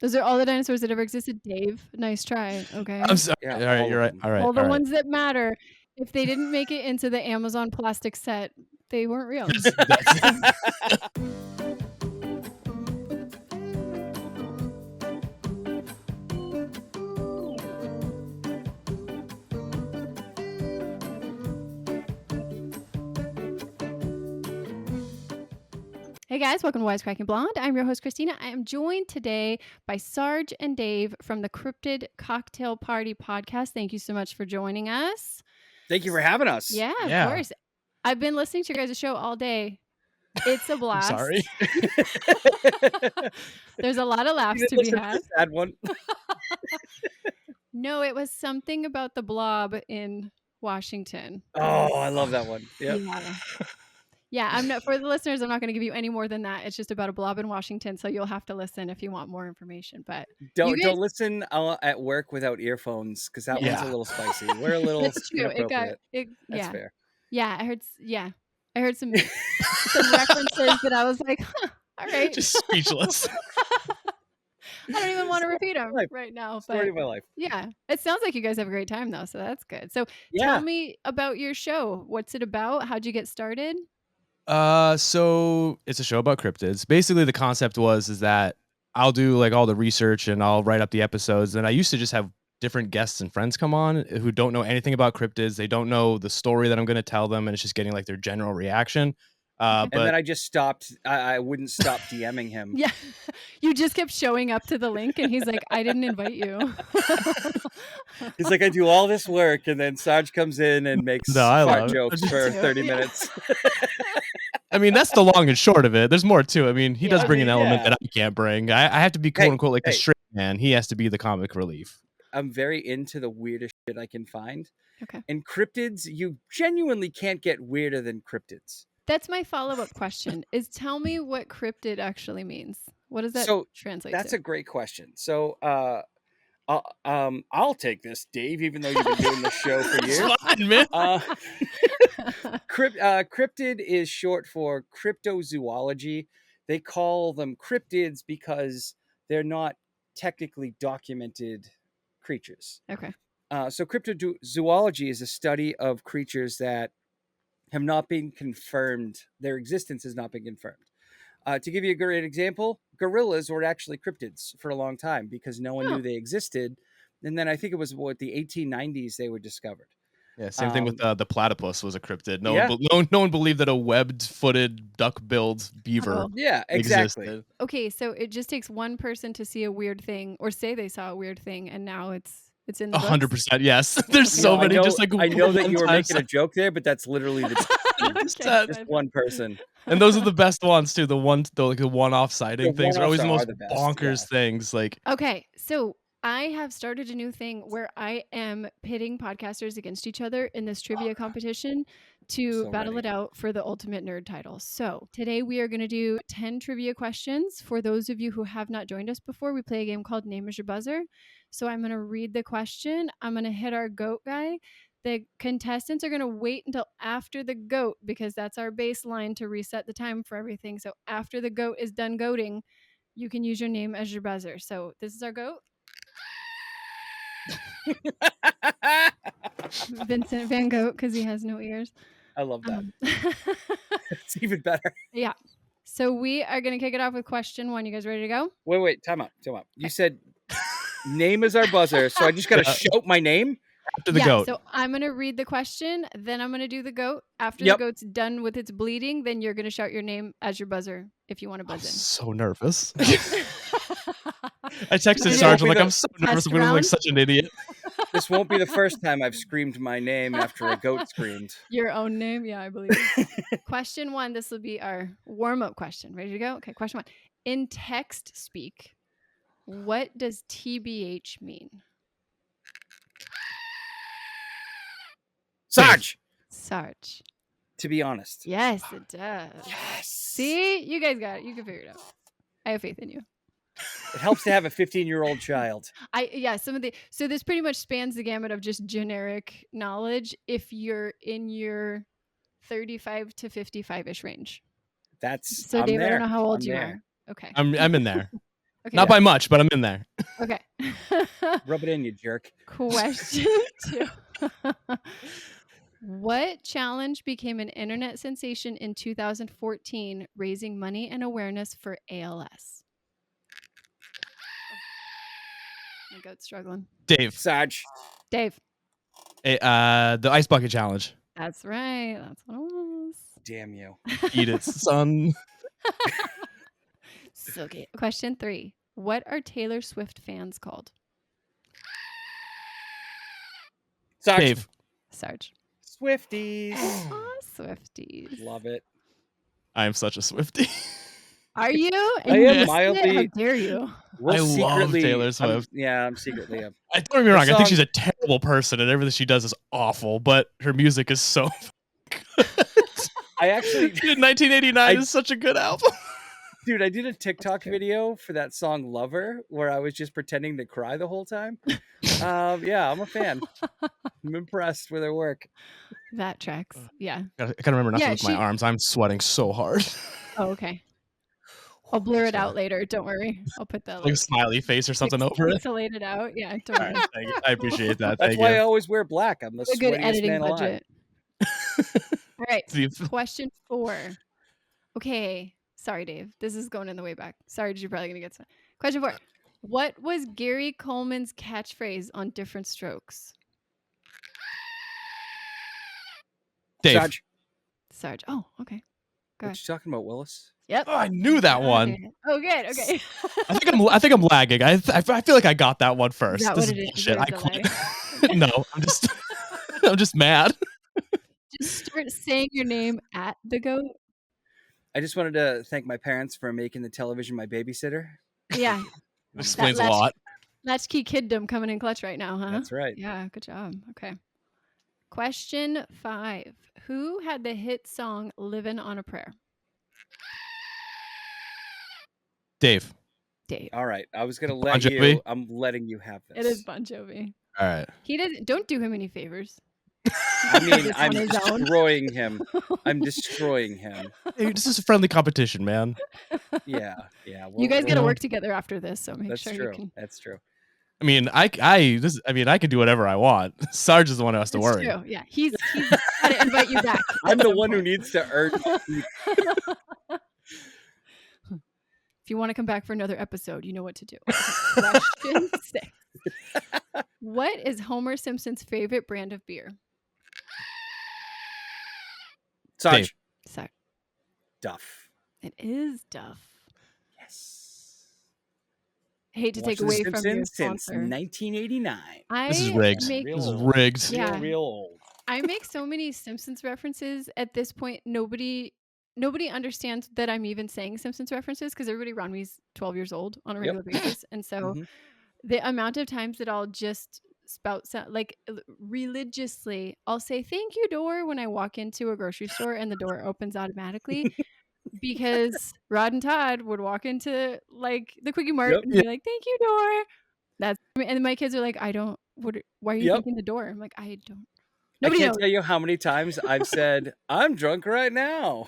Those are all the dinosaurs that ever existed, Dave. Nice try. Okay. I'm sorry. Yeah, all right, you're right. All right. All the all right. ones that matter. If they didn't make it into the Amazon plastic set, they weren't real. Hey guys, welcome to Wisecracking Blonde. I'm your host, Christina. I am joined today by Sarge and Dave from the Cryptid Cocktail Party Podcast. Thank you so much for joining us. Thank you for having us. Yeah, of course. I've been listening to your guys' show all day. It's a blast. I'm sorry. There's a lot of laughs to be had. Sad one. No, it was something about the blob in Washington. Oh, I love that one. Yep. Yeah, I'm not, for the listeners, I'm not going to give you any more than that. It's just about a blob in Washington, so you'll have to listen if you want more information. But don't listen at work without earphones, because that one's a little spicy. We're a little inappropriate. That's fair. Yeah, I heard some references that I was like, huh, all right, just speechless. I don't even want to repeat them right now. Story of my life. Yeah, it sounds like you guys have a great time though, so that's good. So tell me about your show. What's it about? How'd you get started? So it's a show about cryptids. Basically, the concept is that I'll do like all the research and I'll write up the episodes. And I used to just have different guests and friends come on who don't know anything about cryptids. They don't know the story that I'm going to tell them, and it's just getting like their general reaction. And then I just stopped. I wouldn't stop DMing him. Yeah, you just kept showing up to the link, and he's like, "I didn't invite you." He's like, "I do all this work," and then Sarge comes in and makes fart jokes for 30 minutes. I mean, that's the long and short of it. There's more to it. I mean, he does bring an element that I can't bring. I have to be quote unquote like the straight man. He has to be the comic relief. I'm very into the weirdest shit I can find. Okay. And cryptids, you genuinely can't get weirder than cryptids. That's my follow-up question, is tell me what cryptid actually means. What does that translate to? That's a great question. So I'll take this, Dave, even though you've been doing the show for years. Fine, man. Cryptid is short for cryptozoology. They call them cryptids because they're not technically documented creatures. Okay. So cryptozoology is a study of creatures that have not been confirmed. Their existence has not been confirmed. To give you a great example, gorillas were actually cryptids for a long time because no one knew they existed. And then I think it was the 1890s they were discovered. Yeah, same thing with the platypus was a cryptid. No one believed that a webbed-footed, duck-billed beaver exactly. existed. Okay, so it just takes one person to see a weird thing or say they saw a weird thing, and now it's in the 100%. Yes, there's so many. I know that you were making a joke there, but that's literally just one person. And those are the best ones too. The one-off sighting things are always the most bonkers things. Like, okay, so I have started a new thing where I am pitting podcasters against each other in this trivia competition to battle it out for the ultimate nerd title. So today we are going to do 10 trivia questions. For those of you who have not joined us before, we play a game called Name Is Your Buzzer. So I'm going to read the question. I'm going to hit our goat guy. The contestants are going to wait until after the goat because that's our baseline to reset the time for everything. So after the goat is done goating, you can use your name as your buzzer. So this is our goat. Vincent Van Gogh, because he has no ears. I love that. It's even better. Yeah. So we are going to kick it off with question 1. You guys ready to go? Wait. Time out. You said name is our buzzer, so I just got to shout my name? After the goat. So I'm going to read the question, then I'm going to do the goat. After the goat's done with its bleeding, then you're going to shout your name as your buzzer if you want to buzz in. So nervous. I texted Sarge, I'm so nervous. I'm going to look like such an idiot. This won't be the first time I've screamed my name after a goat screamed. Your own name? Yeah, I believe it. Question 1, this will be our warm-up question. Ready to go? Okay, question 1. In text speak, what does TBH mean? Sarge. To be honest. Yes, it does. Yes. See? You guys got it. You can figure it out. I have faith in you. It helps to have a 15-year-old child. So this pretty much spans the gamut of just generic knowledge if you're in your 35 to 55-ish range. That's so Dave, I don't know how old you are. Okay. I'm in there. Okay. Not by much, but I'm in there. Okay. Rub it in, you jerk. Question 2. What challenge became an internet sensation in 2014, raising money and awareness for ALS? My goat's struggling. Dave. Sarge. Dave. Hey, the ice bucket challenge. That's right. That's what it was. Damn you. Eat it, son. So good. Question 3. What are Taylor Swift fans called? Sarge. Dave. Sarge. Swifties. Aw, Swifties. Love it. I am such a Swiftie. Are you? I am mildly. How dare you? I love Taylor Swift. I'm secretly. Don't get me wrong. I think song- she's a terrible person, and everything she does is awful. But her music is so. I actually, In 1989 is such a good album. dude, I did a TikTok video for that song "Lover," where I was just pretending to cry the whole time. Yeah, I'm a fan. I'm impressed with her work. That tracks. Yeah. I can't remember nothing Yeah, with my arms. I'm sweating so hard. Oh, okay. I'll blur it out later. Don't worry. I'll put that Like a smiley face or something over it. Pixelate it out. Yeah. Don't All worry. right, thank you. I appreciate that. That's Thank why I you. always wear black. I'm the A good sweatiest editing man alive. budget. All right. See, Question 4. Okay. Sorry, Dave. This is going in the way back. Sorry, you're probably going to get some. Question 4. What was Gary Coleman's catchphrase on Different Strokes? Dave. Sarge. Oh, okay. Go What ahead. you talking about, Willis? Yep. Oh, I knew that one. Oh, good. Okay. I think I'm lagging. I feel like I got that one first. Is that This what is it is? bullshit. I There's a quit. No, I'm just mad. Just start saying your name at the goat. I just wanted to thank my parents for making the television my babysitter. Yeah. It explains a lot. Latchkey kiddom coming in clutch right now, huh? That's right. Yeah, good job. Okay. Question 5. Who had the hit song Livin' on a Prayer? Dave. Dave. All right. I was gonna Bon let Jovi? you. I'm letting you have this. It is Bon Jovi. All right. He doesn't. Don't do him any favors. I mean, It's I'm on his own. destroying him. I'm destroying him. Hey, this is a friendly competition, man. Yeah. You guys got to well- work together after this, so make That's sure true. you can. That's true. I mean, I can do whatever I want. Sarge is the one who has to It's worry. true. Yeah, he's got to invite you back. I'm at the some one who point. needs to earn. If you want to come back for another episode, you know what to do. Question 6. What is Homer Simpson's favorite brand of beer? Sarge. Sorry. Duff. It is Duff. Yes. I hate to Watched take The away from your Simpsons since sponsor. 1989. This is rigged. Make, This is Real old. rigged. Yeah. Real old. I make so many Simpsons references at this point. Nobody understands that I'm even saying Simpsons references because everybody around me is 12 years old on a regular basis. And so Mhm. the amount of times that I'll just spout like religiously, I'll say thank you door when I walk into a grocery store and the door opens automatically because Rod and Todd would walk into like the Quickie Mart and be like, thank you door. And my kids are like, why are you thinking the door? I'm like, I don't. Nobody I can't knows. tell you how many times I've said, I'm drunk right now.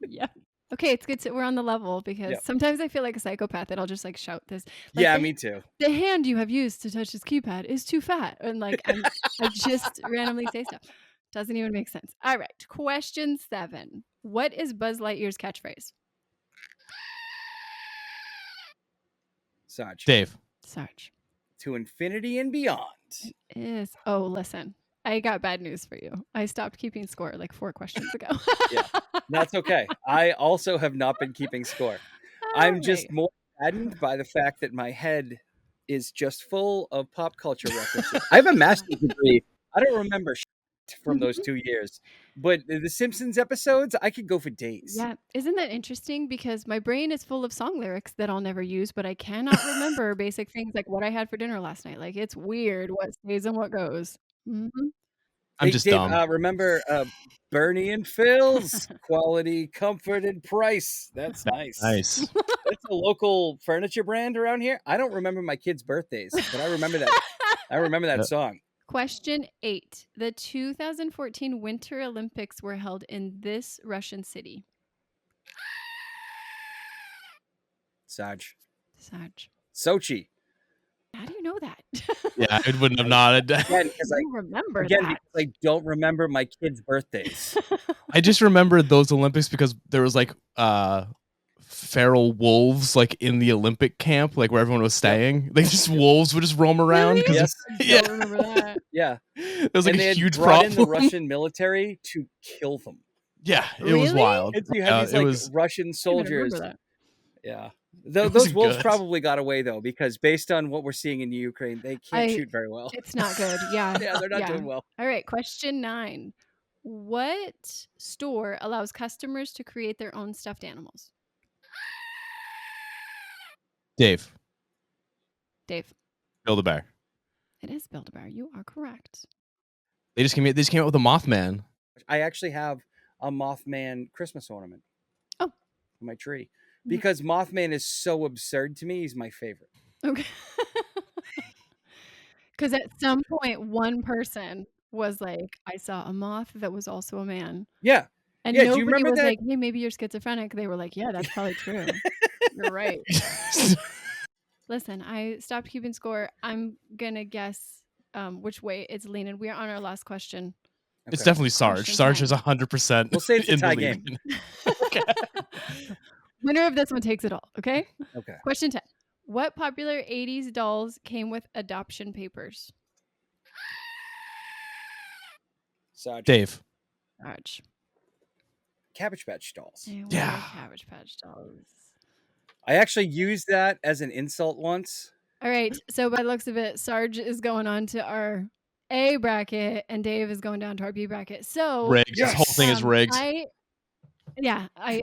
Yeah. Okay, it's good. We're on the level because sometimes I feel like a psychopath that I'll just like shout this. Like, Yeah, me too. The hand you have used to touch this keypad is too fat. And like, I just randomly say stuff. Doesn't even make sense. All right. Question 7. What is Buzz Lightyear's catchphrase? Sarge. Dave. Sarge. To infinity and beyond. Is listen. I got bad news for you. I stopped keeping score like 4 questions ago. That's okay. I also have not been keeping score. I'm just more saddened by the fact that my head is just full of pop culture references. I have a master's degree. I don't remember shit from those 2 years. But the Simpsons episodes, I could go for days. Yeah. Isn't that interesting? Because my brain is full of song lyrics that I'll never use, but I cannot remember basic things like what I had for dinner last night. Like, it's weird what stays and what goes. Mm-hmm. I'm just Dave, dumb. Remember Bernie and Phil's quality, comfort, and price. That's nice. Nice. That's a local furniture brand around here. I don't remember my kids' birthdays, but I remember that. I remember that song. Question 8. The 2014 Winter Olympics were held in this Russian city. Sarge. Sochi. How do you know that? Yeah, I wouldn't have nodded. Again, because I don't remember my kids' birthdays. I just remember those Olympics because there was like feral wolves like in the Olympic camp, like where everyone was staying. Like just wolves would just roam around. Really? Yes. I don't remember that. Yeah. It was like and a they had huge brought problem. in the Russian military to kill them. Yeah, it Really? was wild. And so you had these like Russian soldiers. Yeah. Those wolves probably got away though, because based on what we're seeing in Ukraine, they can't shoot very well. It's not good. Yeah. Yeah, they're not doing well. All right. Question 9. What store allows customers to create their own stuffed animals? Dave. Build-A-Bear. It is Build-A-Bear. You are correct. They just came out with a Mothman. I actually have a Mothman Christmas ornament. Oh. On my tree. Because Mothman is so absurd to me, he's my favorite. Okay. Because at some point, one person was like, I saw a moth that was also a man. Yeah. And do nobody you remember was that? like, hey, maybe you're schizophrenic. They were like, yeah, that's probably true. You're right. Listen, I stopped keeping score. I'm going to guess which way it's leaning. We are on our last question. Okay. It's definitely Sarge. Sarge is 100%. We'll say it's a tie game. Okay. Winner of this one takes it all, okay? Okay. Question 10. What popular 80s dolls came with adoption papers? Sarge. Dave. Sarge. Cabbage Patch dolls. Yeah. Cabbage Patch dolls. I actually used that as an insult once. All right. So by the looks of it, Sarge is going on to our A bracket and Dave is going down to our B bracket. So rigged. This whole thing is rigged. I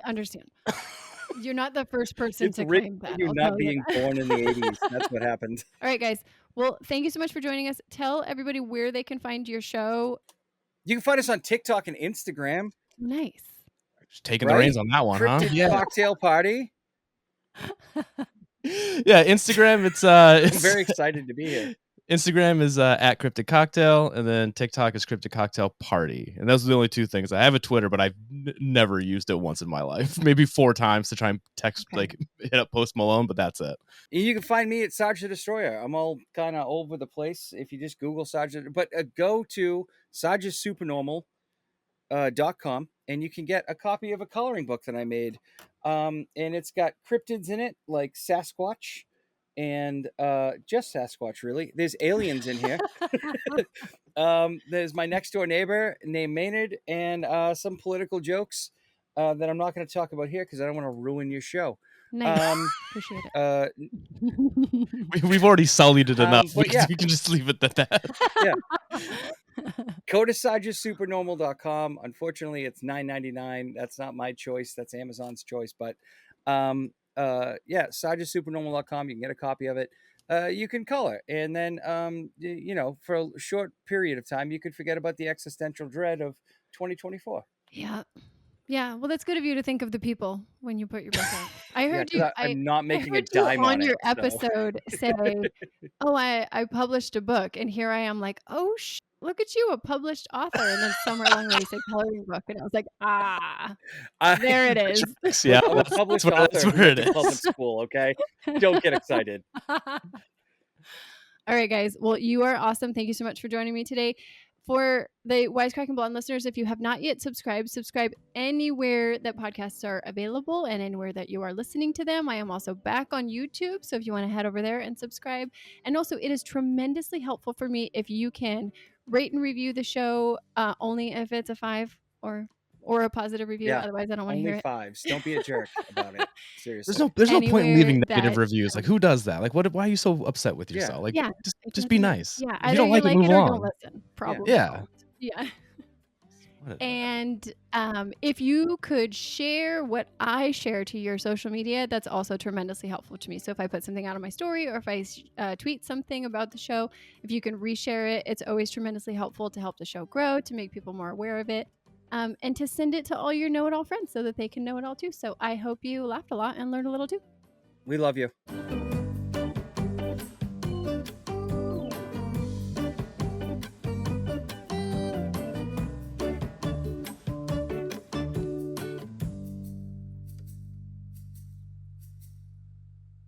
understand. You're not the first person to claim that. You're not being born in the 80s. That's what happened. All right, guys. Well, thank you so much for joining us. Tell everybody where they can find your show. You can find us on TikTok and Instagram. Nice. Just taking the reins on that one, Cryptid Cocktail Party. Yeah, Instagram. It's I'm very excited to be here. Instagram is at Cryptid Cocktail, and then TikTok is Cryptid Cocktail Party, and those are the only two things. I have a Twitter, but I've never used it once in my life. Maybe 4 times to try and hit up Post Malone, but that's it. You can find me at Sarge the Destroyer. I'm all kind of over the place if you just Google Sarge. But go to sargesupernormal.com and you can get a copy of a coloring book that I made. And it's got cryptids in it, like Sasquatch. And just Sasquatch, really. There's aliens in here. There's my next door neighbor named Maynard, and some political jokes that I'm not going to talk about here because I don't want to ruin your show. Nice. Appreciate it. We've already sullied it enough. We can just leave it at that. Yeah. Go to sargesupernormal.com. Unfortunately, it's $9.99. That's not my choice. That's Amazon's choice. But sargesupernormal.com. You can get a copy of it. You can color, and then for a short period of time, you could forget about the existential dread of 2024. Yeah. Well, that's good of you to think of the people when you put your book out. I heard you. I'm not making a dime on your it, episode say, "Oh, I published a book," and here I am, like, "Oh, look at you, a published author." And then somewhere along the way, you said coloring book, and I was like, there it is. Yeah, I'm a published author. That's where it is. Public school, okay? Don't get excited. All right, guys. Well, you are awesome. Thank you so much for joining me today. For the Wisecracking Blonde listeners, if you have not yet subscribe anywhere that podcasts are available and anywhere that you are listening to them. I am also back on YouTube, so if you want to head over there and subscribe. And also, it is tremendously helpful for me if you can rate and review the show, only if it's a 5 or a positive review. Yeah, otherwise, I don't want to hear it. Only 5s. Don't be a jerk about it. Seriously. There's no point in leaving negative reviews. Like, who does that? Like, why are you so upset with yourself? Like, just be nice. Yeah, if you don't like it, move on. Don't listen. Probably. Yeah. And if you could share what I share to your social media, that's also tremendously helpful to me. So if I put something out on my story or if I tweet something about the show, if you can reshare it, it's always tremendously helpful to help the show grow, to make people more aware of it. And to send it to all your know-it-all friends so that they can know it all too. So I hope you laughed a lot and learned a little too. We love you.